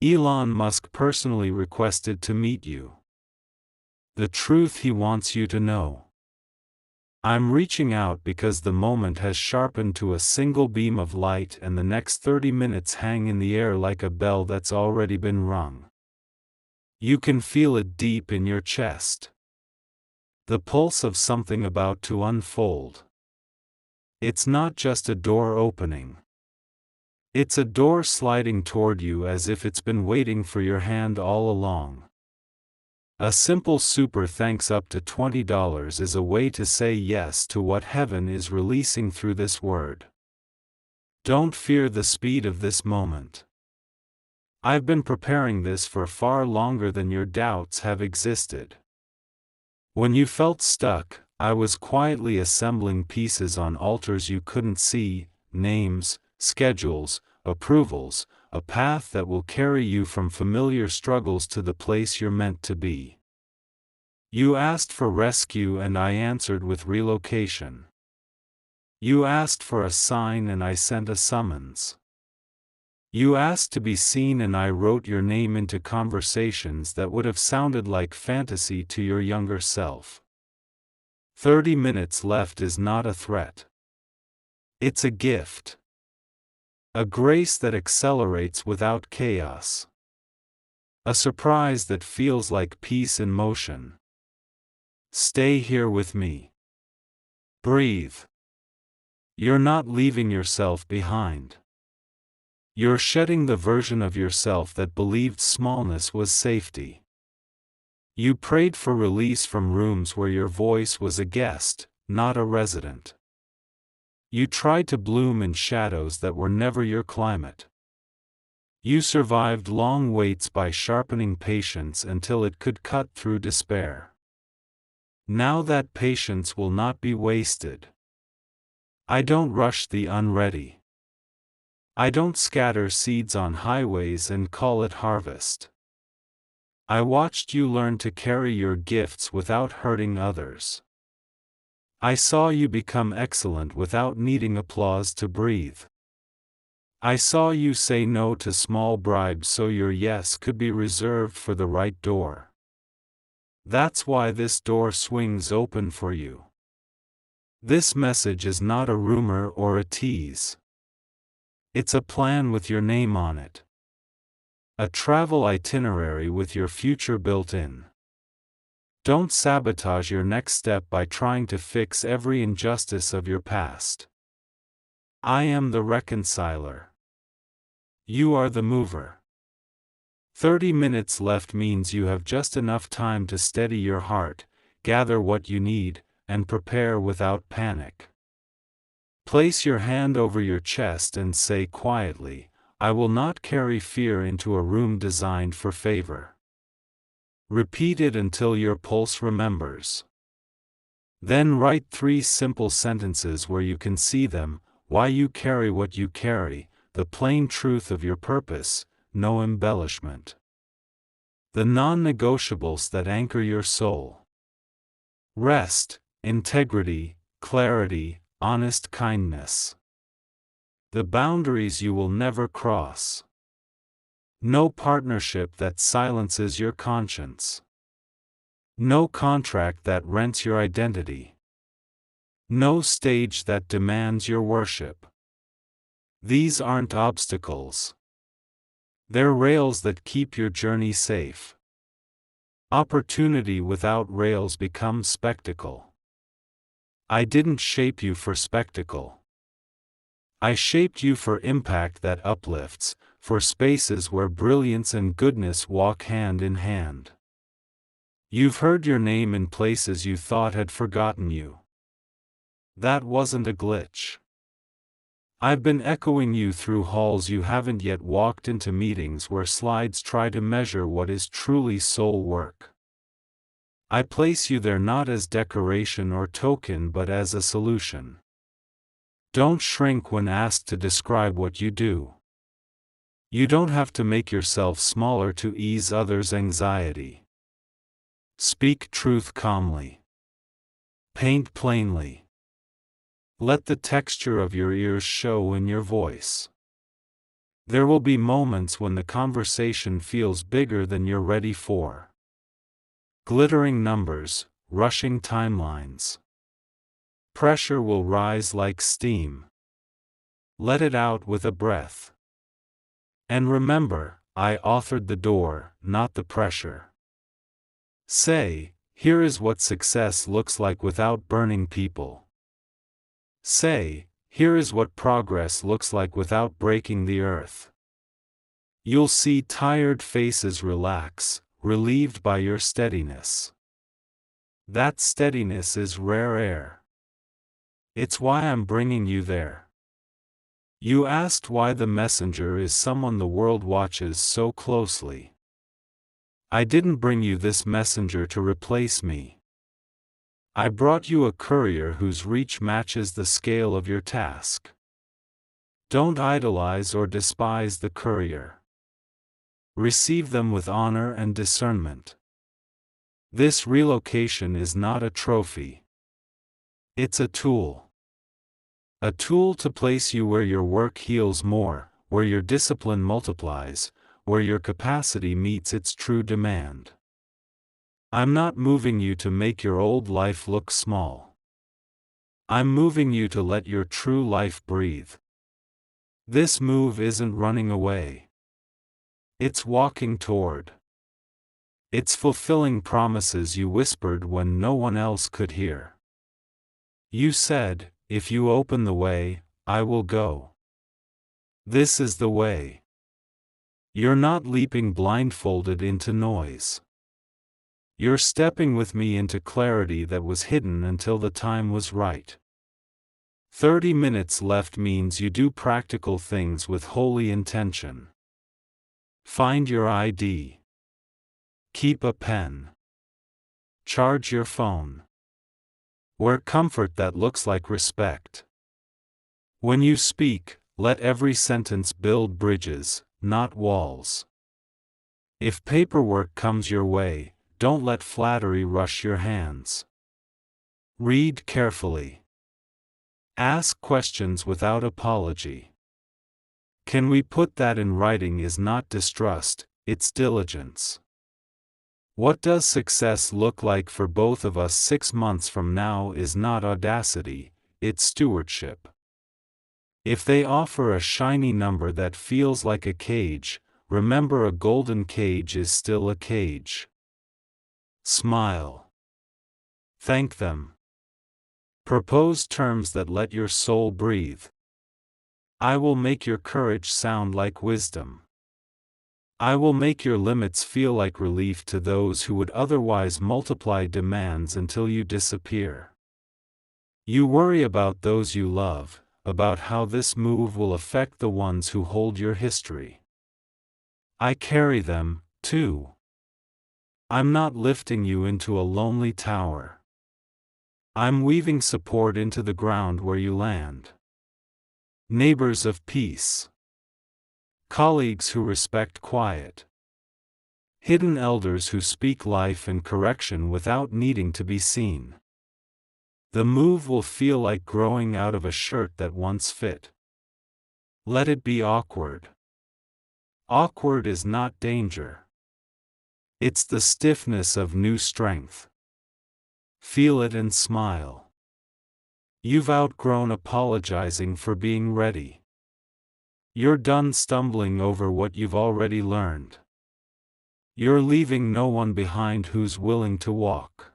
Elon Musk personally requested to meet you. The truth he wants you to know. I'm reaching out because the moment has sharpened to a single beam of light, and the next 30 minutes hang in the air like a bell that's already been rung. You can feel it deep in your chest. The pulse of something about to unfold. It's not just a door opening. It's a door sliding toward you as if it's been waiting for your hand all along. A simple super thanks up to $20 is a way to say yes to what heaven is releasing through this word. Don't fear the speed of this moment. I've been preparing this for far longer than your doubts have existed. When you felt stuck, I was quietly assembling pieces on altars you couldn't see, names, schedules, approvals, a path that will carry you from familiar struggles to the place you're meant to be. You asked for rescue and I answered with relocation. You asked for a sign and I sent a summons. You asked to be seen and I wrote your name into conversations that would have sounded like fantasy to your younger self. 30 minutes left is not a threat. It's a gift. A grace that accelerates without chaos. A surprise that feels like peace in motion. Stay here with me. Breathe. You're not leaving yourself behind. You're shedding the version of yourself that believed smallness was safety. You prayed for release from rooms where your voice was a guest, not a resident. You tried to bloom in shadows that were never your climate. You survived long waits by sharpening patience until it could cut through despair. Now that patience will not be wasted. I don't rush the unready. I don't scatter seeds on highways and call it harvest. I watched you learn to carry your gifts without hurting others. I saw you become excellent without needing applause to breathe. I saw you say no to small bribes so your yes could be reserved for the right door. That's why this door swings open for you. This message is not a rumor or a tease. It's a plan with your name on it. A travel itinerary with your future built in. Don't sabotage your next step by trying to fix every injustice of your past. I am the reconciler. You are the mover. 30 minutes left means you have just enough time to steady your heart, gather what you need, and prepare without panic. Place your hand over your chest and say quietly, I will not carry fear into a room designed for favor. Repeat it until your pulse remembers. Then write 3 simple sentences where you can see them: why you carry what you carry, the plain truth of your purpose, no embellishment. The non-negotiables that anchor your soul. Rest, integrity, clarity, honest kindness. The boundaries you will never cross. No partnership that silences your conscience. No contract that rents your identity. No stage that demands your worship. These aren't obstacles. They're rails that keep your journey safe. Opportunity without rails becomes spectacle. I didn't shape you for spectacle. I shaped you for impact that uplifts, for spaces where brilliance and goodness walk hand in hand. You've heard your name in places you thought had forgotten you. That wasn't a glitch. I've been echoing you through halls you haven't yet walked, into meetings where slides try to measure what is truly soul work. I place you there not as decoration or token but as a solution. Don't shrink when asked to describe what you do. You don't have to make yourself smaller to ease others' anxiety. Speak truth calmly. Paint plainly. Let the texture of your ears show in your voice. There will be moments when the conversation feels bigger than you're ready for. Glittering numbers, rushing timelines. Pressure will rise like steam. Let it out with a breath. And remember, I authored the door, not the pressure. Say, here is what success looks like without burning people. Say, here is what progress looks like without breaking the earth. You'll see tired faces relax, relieved by your steadiness. That steadiness is rare air. It's why I'm bringing you there. You asked why the messenger is someone the world watches so closely. I didn't bring you this messenger to replace me. I brought you a courier whose reach matches the scale of your task. Don't idolize or despise the courier. Receive them with honor and discernment. This relocation is not a trophy. It's a tool. A tool to place you where your work heals more, where your discipline multiplies, where your capacity meets its true demand. I'm not moving you to make your old life look small. I'm moving you to let your true life breathe. This move isn't running away. It's walking toward. It's fulfilling promises you whispered when no one else could hear. You said, if you open the way, I will go. This is the way. You're not leaping blindfolded into noise. You're stepping with me into clarity that was hidden until the time was right. 30 minutes left means you do practical things with holy intention. Find your ID. Keep a pen. Charge your phone. Wear comfort that looks like respect. When you speak, let every sentence build bridges, not walls. If paperwork comes your way, don't let flattery rush your hands. Read carefully. Ask questions without apology. Can we put that in writing is not distrust, it's diligence. What does success look like for both of us 6 months from now is not audacity, it's stewardship. If they offer a shiny number that feels like a cage, remember a golden cage is still a cage. Smile. Thank them. Propose terms that let your soul breathe. I will make your courage sound like wisdom. I will make your limits feel like relief to those who would otherwise multiply demands until you disappear. You worry about those you love, about how this move will affect the ones who hold your history. I carry them, too. I'm not lifting you into a lonely tower. I'm weaving support into the ground where you land. Neighbors of peace. Colleagues who respect quiet. Hidden elders who speak life and correction without needing to be seen. The move will feel like growing out of a shirt that once fit. Let it be awkward. Awkward is not danger. It's the stiffness of new strength. Feel it and smile. You've outgrown apologizing for being ready. You're done stumbling over what you've already learned. You're leaving no one behind who's willing to walk.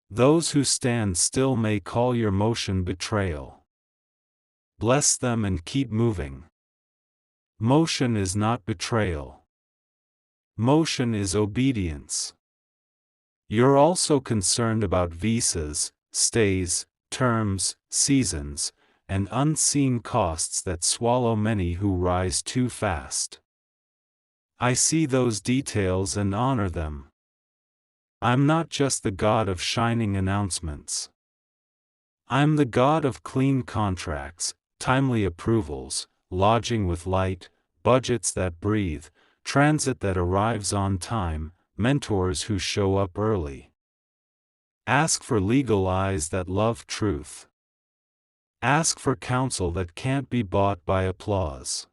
Those who stand still may call your motion betrayal. Bless them and keep moving. Motion is not betrayal. Motion is obedience. You're also concerned about visas, stays, terms, seasons, and unseen costs that swallow many who rise too fast. I see those details and honor them. I'm not just the God of shining announcements. I'm the God of clean contracts, timely approvals, lodging with light, budgets that breathe, transit that arrives on time, mentors who show up early. Ask for legal eyes that love truth. Ask for counsel that can't be bought by applause.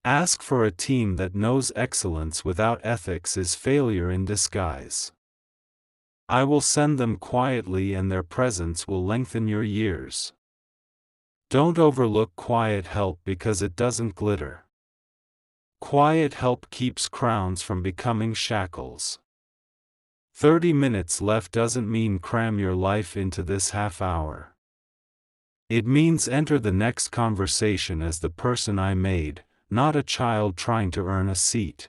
Ask for a team that knows excellence without ethics is failure in disguise. I will send them quietly and their presence will lengthen your years. Don't overlook quiet help because it doesn't glitter. Quiet help keeps crowns from becoming shackles. 30 minutes left doesn't mean cram your life into this half hour. It means enter the next conversation as the person I made, not a child trying to earn a seat.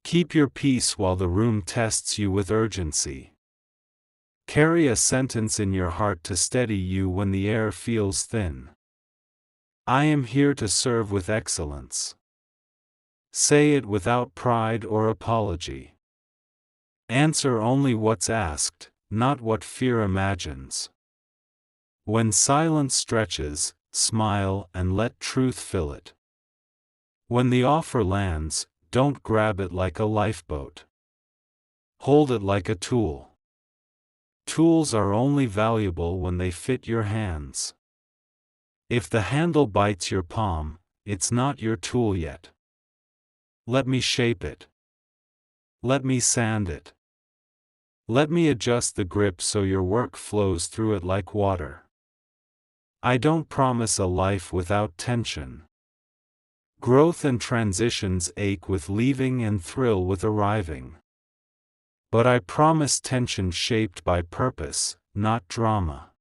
Keep your peace while the room tests you with urgency. Carry a sentence in your heart to steady you when the air feels thin. I am here to serve with excellence. Say it without pride or apology. Answer only what's asked, not what fear imagines. When silence stretches, smile and let truth fill it. When the offer lands, don't grab it like a lifeboat. Hold it like a tool. Tools are only valuable when they fit your hands. If the handle bites your palm, it's not your tool yet. Let me shape it. Let me sand it. Let me adjust the grip so your work flows through it like water. I don't promise a life without tension. Growth and transitions ache with leaving and thrill with arriving. But I promise tension shaped by purpose, not drama.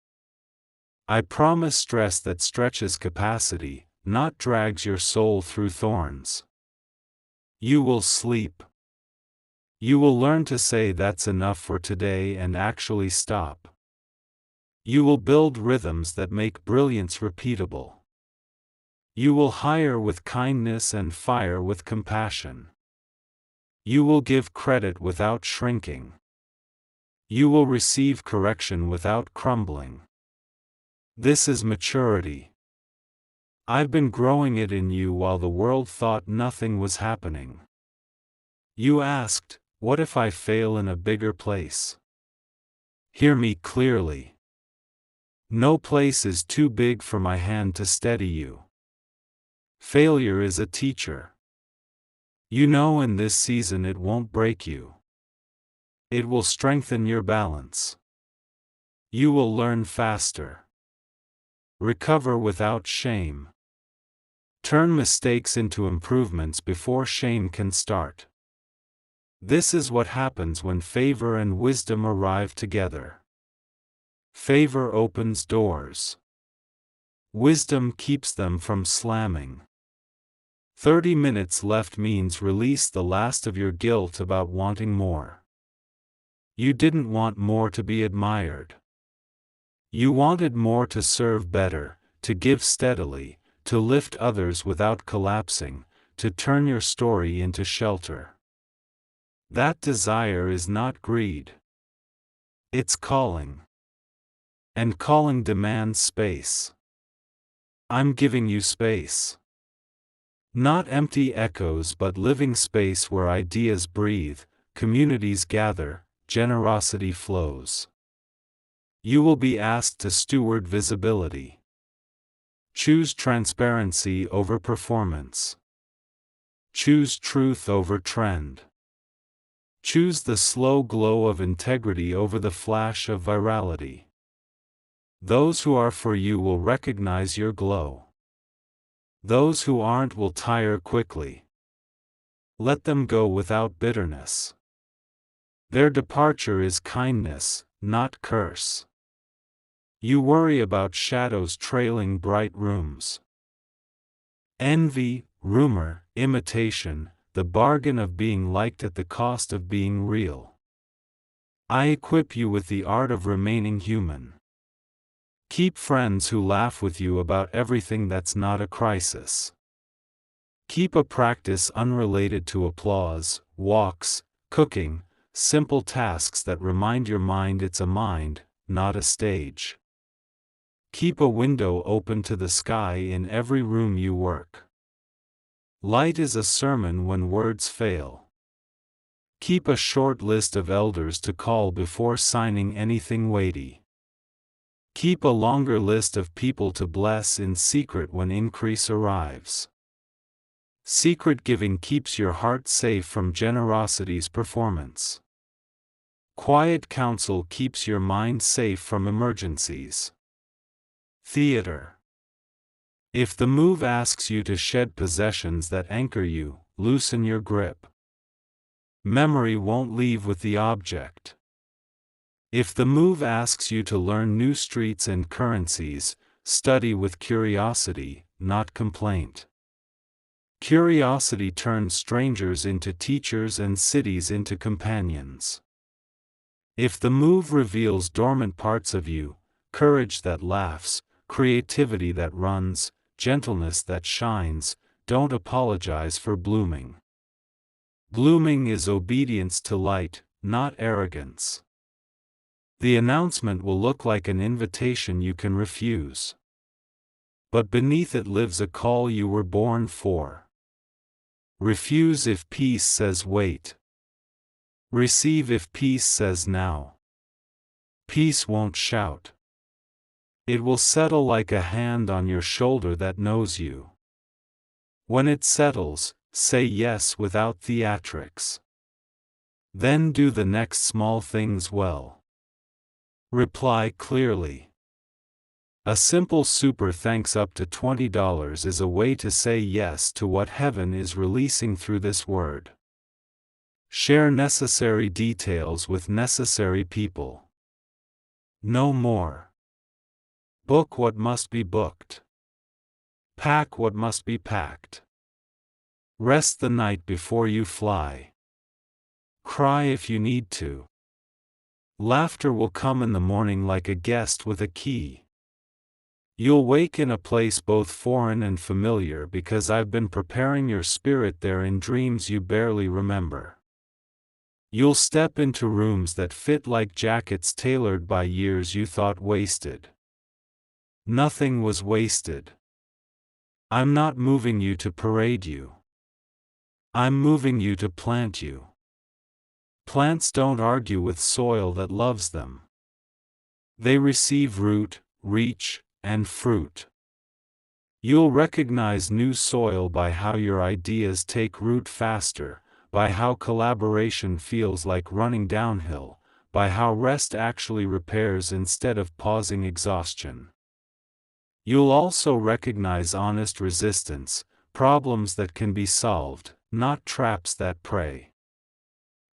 I promise stress that stretches capacity, not drags your soul through thorns. You will sleep. You will learn to say that's enough for today and actually stop. You will build rhythms that make brilliance repeatable. You will hire with kindness and fire with compassion. You will give credit without shrinking. You will receive correction without crumbling. This is maturity. I've been growing it in you while the world thought nothing was happening. You asked, what if I fail in a bigger place? Hear me clearly. No place is too big for my hand to steady you. Failure is a teacher. You know in this season it won't break you. It will strengthen your balance. You will learn faster. Recover without shame. Turn mistakes into improvements before shame can start. This is what happens when favor and wisdom arrive together. Favor opens doors. Wisdom keeps them from slamming. 30 minutes left means release the last of your guilt about wanting more. You didn't want more to be admired. You wanted more to serve better, to give steadily, to lift others without collapsing, to turn your story into shelter. That desire is not greed. It's calling. And calling demands space. I'm giving you space. Not empty echoes but living space where ideas breathe, communities gather, generosity flows. You will be asked to steward visibility. Choose transparency over performance. Choose truth over trend. Choose the slow glow of integrity over the flash of virality. Those who are for you will recognize your glow. Those who aren't will tire quickly. Let them go without bitterness. Their departure is kindness, not curse. You worry about shadows trailing bright rooms. Envy, rumor, imitation, the bargain of being liked at the cost of being real. I equip you with the art of remaining human. Keep friends who laugh with you about everything that's not a crisis. Keep a practice unrelated to applause, walks, cooking, simple tasks that remind your mind it's a mind, not a stage. Keep a window open to the sky in every room you work. Light is a sermon when words fail. Keep a short list of elders to call before signing anything weighty. Keep a longer list of people to bless in secret when increase arrives. Secret giving keeps your heart safe from generosity's performance. Quiet counsel keeps your mind safe from emergencies. Theater. If the move asks you to shed possessions that anchor you, loosen your grip. Memory won't leave with the object. If the move asks you to learn new streets and currencies, study with curiosity, not complaint. Curiosity turns strangers into teachers and cities into companions. If the move reveals dormant parts of you, courage that laughs, creativity that runs, gentleness that shines, don't apologize for blooming. Blooming is obedience to light, not arrogance. The announcement will look like an invitation you can refuse. But beneath it lives a call you were born for. Refuse if peace says wait. Receive if peace says now. Peace won't shout. It will settle like a hand on your shoulder that knows you. When it settles, say yes without theatrics. Then do the next small things well. Reply clearly. A simple super thanks up to $20 is a way to say yes to what heaven is releasing through this word. Share necessary details with necessary people. No more. Book what must be booked. Pack what must be packed. Rest the night before you fly. Cry if you need to. Laughter will come in the morning like a guest with a key. You'll wake in a place both foreign and familiar because I've been preparing your spirit there in dreams you barely remember. You'll step into rooms that fit like jackets tailored by years you thought wasted. Nothing was wasted. I'm not moving you to parade you. I'm moving you to plant you. Plants don't argue with soil that loves them. They receive root, reach, and fruit. You'll recognize new soil by how your ideas take root faster, by how collaboration feels like running downhill, by how rest actually repairs instead of pausing exhaustion. You'll also recognize honest resistance, problems that can be solved, not traps that prey.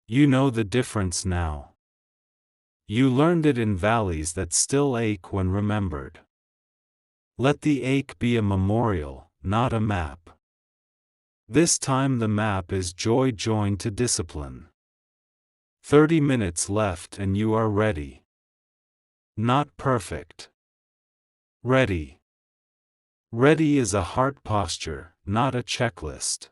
You know the difference now. You learned it in valleys that still ache when remembered. Let the ache be a memorial, not a map. This time the map is joy joined to discipline. 30 minutes left and you are ready. Not perfect. Ready. Ready is a heart posture, not a checklist.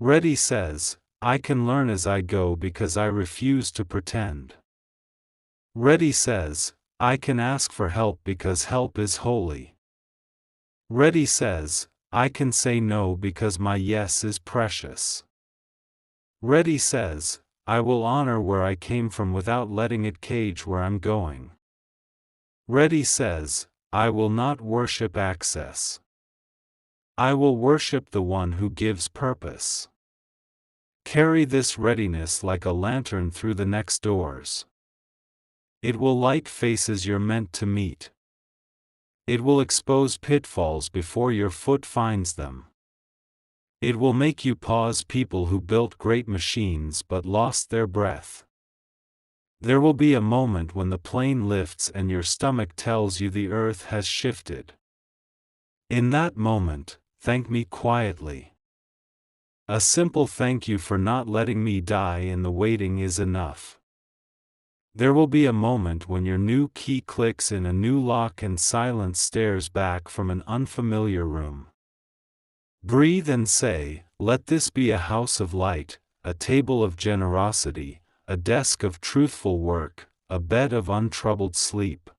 Ready says, I can learn as I go because I refuse to pretend. Ready says, I can ask for help because help is holy. Ready says, I can say no because my yes is precious. Ready says, I will honor where I came from without letting it cage where I'm going. Ready says, I will not worship access. I will worship the one who gives purpose. Carry this readiness like a lantern through the next doors. It will light faces you're meant to meet. It will expose pitfalls before your foot finds them. It will make you pause people who built great machines but lost their breath. There will be a moment when the plane lifts and your stomach tells you the earth has shifted. In that moment, thank me quietly. A simple thank you for not letting me die in the waiting is enough. There will be a moment when your new key clicks in a new lock and silence stares back from an unfamiliar room. Breathe and say, let this be a house of light, a table of generosity, a desk of truthful work, a bed of untroubled sleep.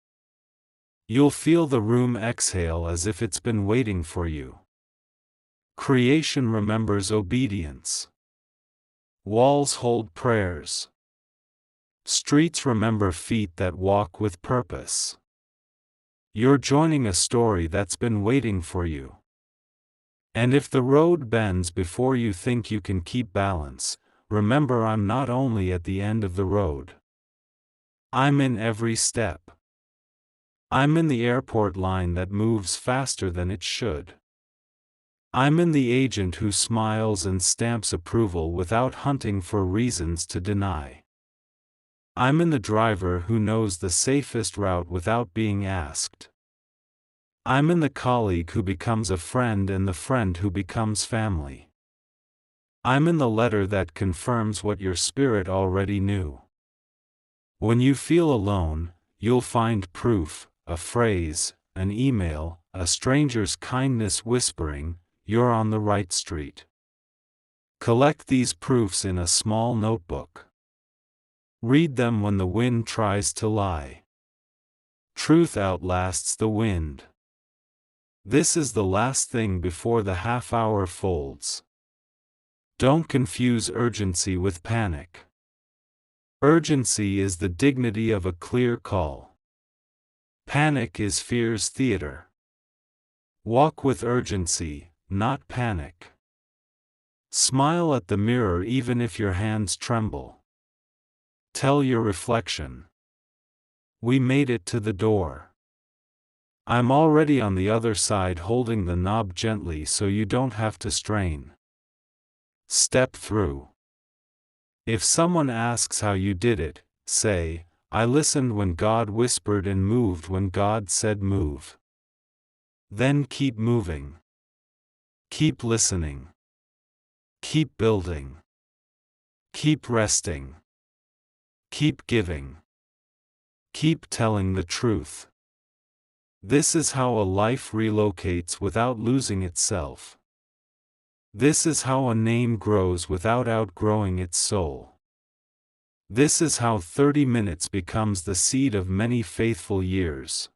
You'll feel the room exhale as if it's been waiting for you. Creation remembers obedience. Walls hold prayers. Streets remember feet that walk with purpose. You're joining a story that's been waiting for you. And if the road bends before you think you can keep balance, remember I'm not only at the end of the road. I'm in every step. I'm in the airport line that moves faster than it should. I'm in the agent who smiles and stamps approval without hunting for reasons to deny. I'm in the driver who knows the safest route without being asked. I'm in the colleague who becomes a friend and the friend who becomes family. I'm in the letter that confirms what your spirit already knew. When you feel alone, you'll find proof, a phrase, an email, a stranger's kindness whispering, you're on the right street. Collect these proofs in a small notebook. Read them when the wind tries to lie. Truth outlasts the wind. This is the last thing before the half-hour folds. Don't confuse urgency with panic. Urgency is the dignity of a clear call. Panic is fear's theater. Walk with urgency, not panic. Smile at the mirror even if your hands tremble. Tell your reflection, we made it to the door. I'm already on the other side holding the knob gently so you don't have to strain. Step through. If someone asks how you did it, say, I listened when God whispered and moved when God said move. Then keep moving. Keep listening. Keep building. Keep resting. Keep giving. Keep telling the truth. This is how a life relocates without losing itself. This is how a name grows without outgrowing its soul. This is how 30 minutes becomes the seed of many faithful years.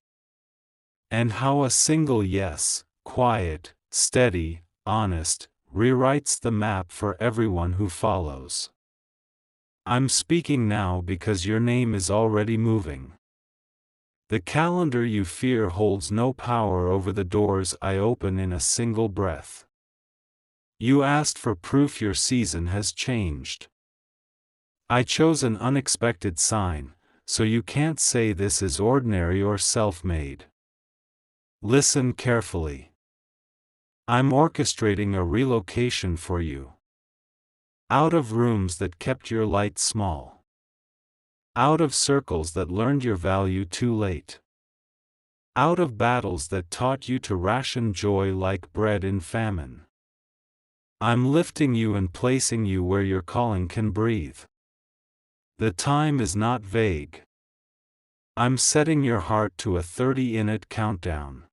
And how a single yes, quiet, steady, honest, rewrites the map for everyone who follows. I'm speaking now because your name is already moving. The calendar you fear holds no power over the doors I open in a single breath. You asked for proof your season has changed. I chose an unexpected sign, so you can't say this is ordinary or self-made. Listen carefully. I'm orchestrating a relocation for you. Out of rooms that kept your light small. Out of circles that learned your value too late. Out of battles that taught you to ration joy like bread in famine. I'm lifting you and placing you where your calling can breathe. The time is not vague. I'm setting your heart to a 30-minute countdown.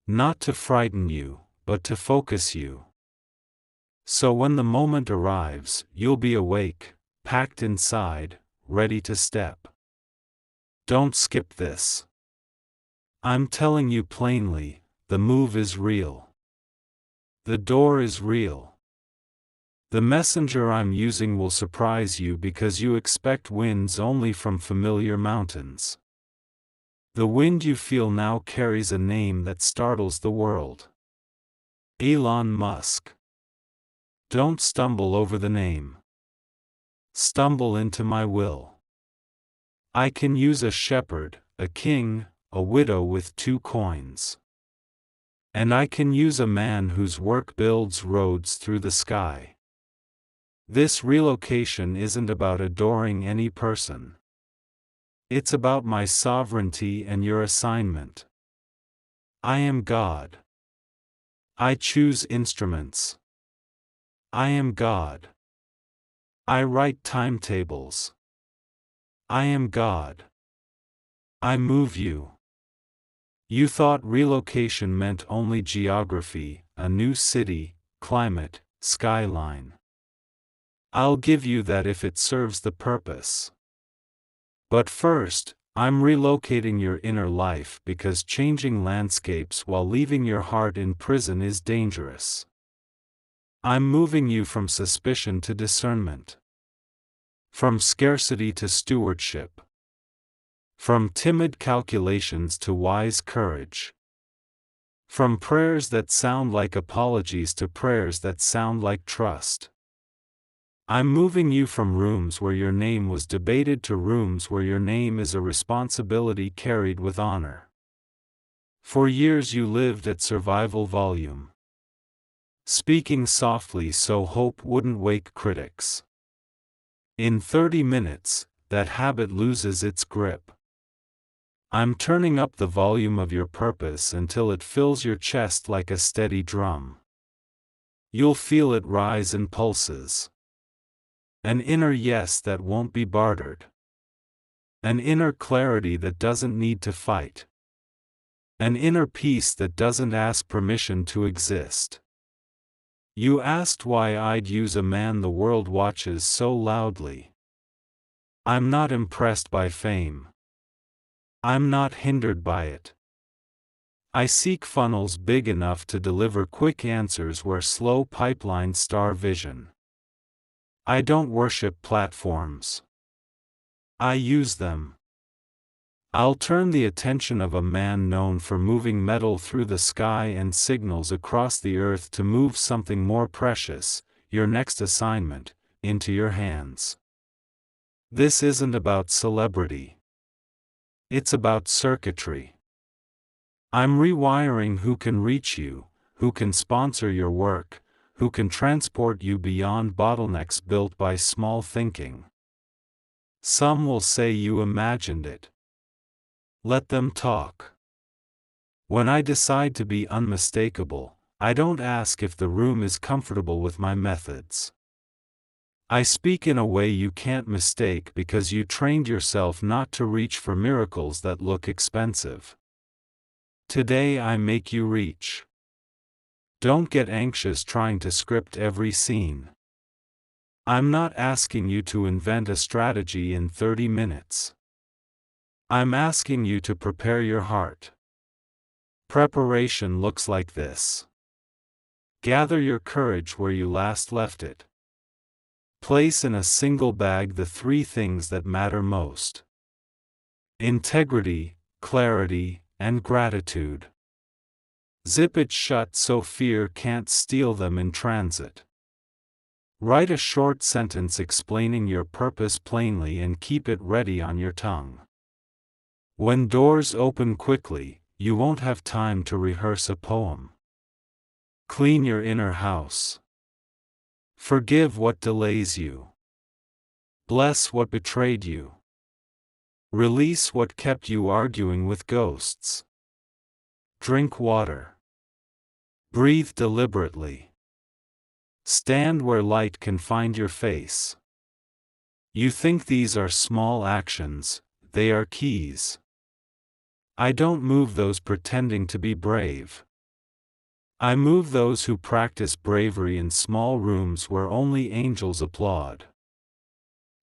Not to frighten you, but to focus you. So when the moment arrives, you'll be awake, packed inside, ready to step. Don't skip this. I'm telling you plainly, the move is real. The door is real. The messenger I'm using will surprise you because you expect winds only from familiar mountains. The wind you feel now carries a name that startles the world. Elon Musk. Don't stumble over the name. Stumble into my will. I can use a shepherd, a king, a widow with 2 coins. And I can use a man whose work builds roads through the sky. This relocation isn't about adoring any person. It's about my sovereignty and your assignment. I am God. I choose instruments. I am God. I write timetables. I am God. I move you. You thought relocation meant only geography, a new city, climate, skyline. I'll give you that if it serves the purpose. But first, I'm relocating your inner life because changing landscapes while leaving your heart in prison is dangerous. I'm moving you from suspicion to discernment. From scarcity to stewardship. From timid calculations to wise courage. From prayers that sound like apologies to prayers that sound like trust. I'm moving you from rooms where your name was debated to rooms where your name is a responsibility carried with honor. For years you lived at survival volume, speaking softly so hope wouldn't wake critics. In 30 minutes, that habit loses its grip. I'm turning up the volume of your purpose until it fills your chest like a steady drum. You'll feel it rise in pulses. An inner yes that won't be bartered. An inner clarity that doesn't need to fight. An inner peace that doesn't ask permission to exist. You asked why I'd use a man the world watches so loudly. I'm not impressed by fame. I'm not hindered by it. I seek funnels big enough to deliver quick answers where slow pipelines starve vision. I don't worship platforms. I use them. I'll turn the attention of a man known for moving metal through the sky and signals across the earth to move something more precious, your next assignment, into your hands. This isn't about celebrity. It's about circuitry. I'm rewiring who can reach you, who can sponsor your work, who can transport you beyond bottlenecks built by small thinking. Some will say you imagined it. Let them talk. When I decide to be unmistakable, I don't ask if the room is comfortable with my methods. I speak in a way you can't mistake because you trained yourself not to reach for miracles that look expensive. Today I make you reach. Don't get anxious trying to script every scene. I'm not asking you to invent a strategy in 30 minutes. I'm asking you to prepare your heart. Preparation looks like this. Gather your courage where you last left it. Place in a single bag the 3 things that matter most: integrity, clarity, and gratitude. Zip it shut so fear can't steal them in transit. Write a short sentence explaining your purpose plainly and keep it ready on your tongue. When doors open quickly, you won't have time to rehearse a poem. Clean your inner house. Forgive what delays you. Bless what betrayed you. Release what kept you arguing with ghosts. Drink water. Breathe deliberately. Stand where light can find your face. You think these are small actions, they are keys. I don't move those pretending to be brave. I move those who practice bravery in small rooms where only angels applaud.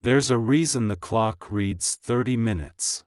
There's a reason the clock reads 30 minutes.